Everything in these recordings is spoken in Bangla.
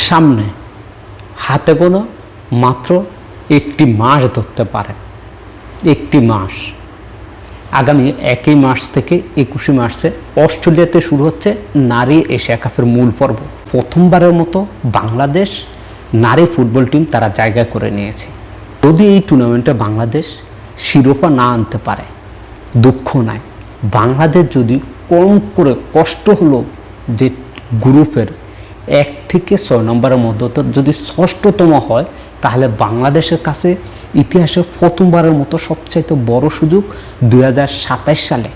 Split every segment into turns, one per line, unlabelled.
সামনে হাতে গোনা মাত্র একটি মাস ধরতে পারে। একটি মাস, আগামী 1 মার্চ থেকে 21 মার্চে অস্ট্রেলিয়াতে শুরু হচ্ছে নারী এশিয়া কাপের মূল পর্ব। প্রথমবারের মতো বাংলাদেশ নারী ফুটবল টিম তারা জায়গা করে নিয়েছে। যদি এই টুর্নামেন্টে বাংলাদেশ শিরোপা না আনতে পারে, দুঃখ নাই। বাংলাদেশ যদি কম করে কষ্ট হলো যে গ্রুপের 1 থেকে 6 নম্বরের মধ্যে যদি ষষ্ঠতম হয়, তাহলে বাংলাদেশের কাছে ইতিহাসে প্রথমবারের মতো সবচাইতে বড় সুযোগ 2027 সালে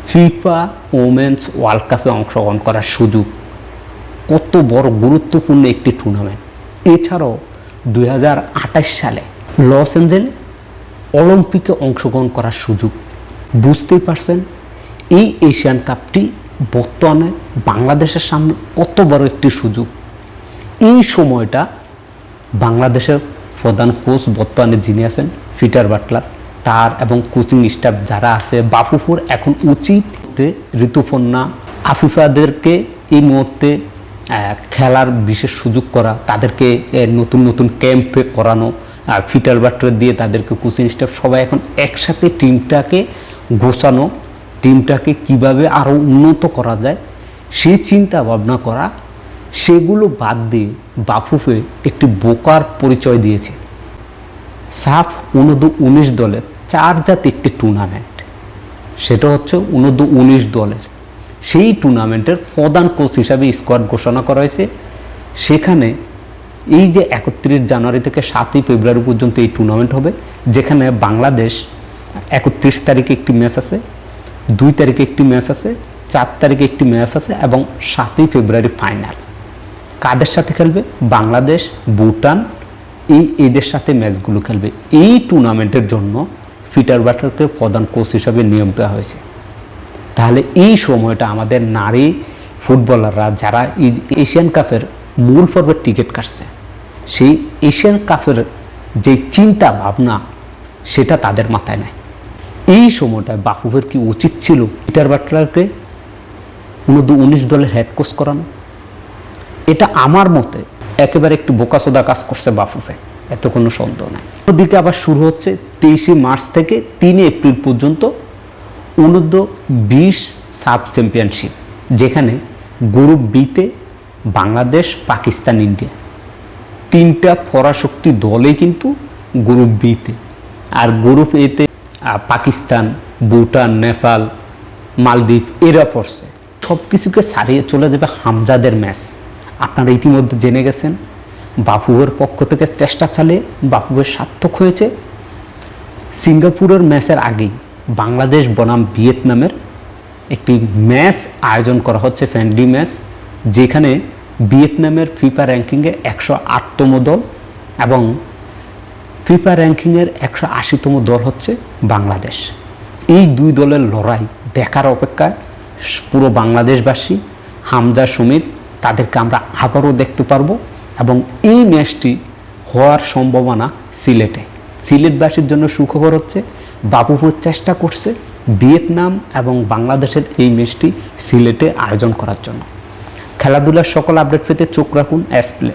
ফিফা ওমেন্স ওয়ার্ল্ড কাপে অংশগ্রহণ করার সুযোগ। কত বড় গুরুত্বপূর্ণ একটি টুর্নামেন্ট। এছাড়াও 2028 সালে লস অ্যাঞ্জেলেস অলিম্পিকে অংশগ্রহণ করার সুযোগ। বুঝতেই পারছেন এই এশিয়ান কাপটি বর্তমানে বাংলাদেশের সামনে কত বড় একটি সুযোগ। এই সময়টা বাংলাদেশের প্রধান কোচ বর্তমানে যিনি আছেন পিটার বাটলার, তার এবং কোচিং স্টাফ যারা আছে, বাফুফুর এখন উচিত ঋতুপর্ণা আফিফাদেরকে এই মুহূর্তে খেলার বিশেষ সুযোগ করা, তাদেরকে নতুন নতুন ক্যাম্পে করানো, পিটার বাটলার দিয়ে তাদেরকে কোচিং স্টাফ সবাই এখন একসাথে টিমটাকে গোছানো, টিমটাকে কিভাবে আরও উন্নত করা যায় সেই চিন্তা ভাবনা করা। সেগুলো বাদ দিয়ে বাফুফে একটি বোকার পরিচয় দিয়েছে। সাফ অনূর্ধ্ব-19 দলের 4 জাতীয় একটি টুর্নামেন্ট, সেটা হচ্ছে অনূর্ধ্ব-19 দলের। সেই টুর্নামেন্টের প্রধান কোচ হিসাবে স্কোয়াড ঘোষণা করা হয়েছে। সেখানে এই যে 31 জানুয়ারি থেকে 7 ফেব্রুয়ারি পর্যন্ত এই টুর্নামেন্ট হবে, যেখানে বাংলাদেশ 31 তারিখে একটি ম্যাচ আছে, 2 তারিখে একটি ম্যাচ আছে, 4 তারিখে একটি ম্যাচ আছে এবং 7 ফেব্রুয়ারি ফাইনাল। কাদের সাথে খেলবে? বাংলাদেশ, ভুটান, এদের সাথে ম্যাচগুলো খেলবে। এই টুর্নামেন্টের জন্য পিটার বাটলারকে প্রধান কোচ হিসাবে নিয়োগ দেওয়া হয়েছে। তাহলে এই সময়টা আমাদের নারী ফুটবলাররা যারা এশিয়ান কাপের মূল পর্বের টিকিট কাটছে, সেই এশিয়ান কাপের যে চিন্তা ভাবনা সেটা তাদের মাথায় নেই। এই সময়টায় বাফুফের কি উচিত ছিল পিটার বাটলারকে অনূর্ধ্ব-19 দলের হেড কোচ করানো? এটা আমার মতে একেবারে একটু বোকাচোদা কাজ করছে বাফুফে, এত কোনো সন্দেহ নাই। ওদিকে আবার শুরু হচ্ছে 23 মার্চ থেকে 3 এপ্রিল পর্যন্ত অনূর্ধ্ব-20 সাব চ্যাম্পিয়নশিপ, যেখানে গ্রুপ বিতে বাংলাদেশ, পাকিস্তান, ইন্ডিয়া 3টা পরাশক্তি দলেই কিন্তু গ্রুপ বিতে। আর গ্রুপ এতে পাকিস্তান, ভুটান, নেপাল, মালদ্বীপ এরা পড়ছে। সব কিছুকে ছাড়িয়ে চলে যাবে হামজাদের ম্যাচ। আপনারা ইতিমধ্যে জেনে গেছেন বাফুফের পক্ষ থেকে চেষ্টা চালিয়ে বাফুফের সার্থক হয়েছে। সিঙ্গাপুরের ম্যাচের আগেই বাংলাদেশ বনাম ভিয়েতনামের একটি ম্যাচ আয়োজন করা হচ্ছে, ফ্রেন্ডলি ম্যাচ, যেখানে ভিয়েতনামের ফিফা র্যাঙ্কিংয়ে 108তম দল এবং ফিফা র্যাঙ্কিংয়ের 180তম দল হচ্ছে বাংলাদেশ। এই 2 দলের লড়াই দেখার অপেক্ষায় পুরো বাংলাদেশবাসী। হামজা, সুমিত, তাদেরকে আমরা আবারও দেখতে পারবো এবং এই ম্যাচটি হওয়ার সম্ভাবনা সিলেটে। সিলেটবাসীর জন্য সুখবর হচ্ছে বাফুফে চেষ্টা করছে ভিয়েতনাম এবং বাংলাদেশের এই ম্যাচটি সিলেটে আয়োজন করার জন্য। খেলাধুলার সকল আপডেট পেতে চোখ রাখুন এসপ্লে।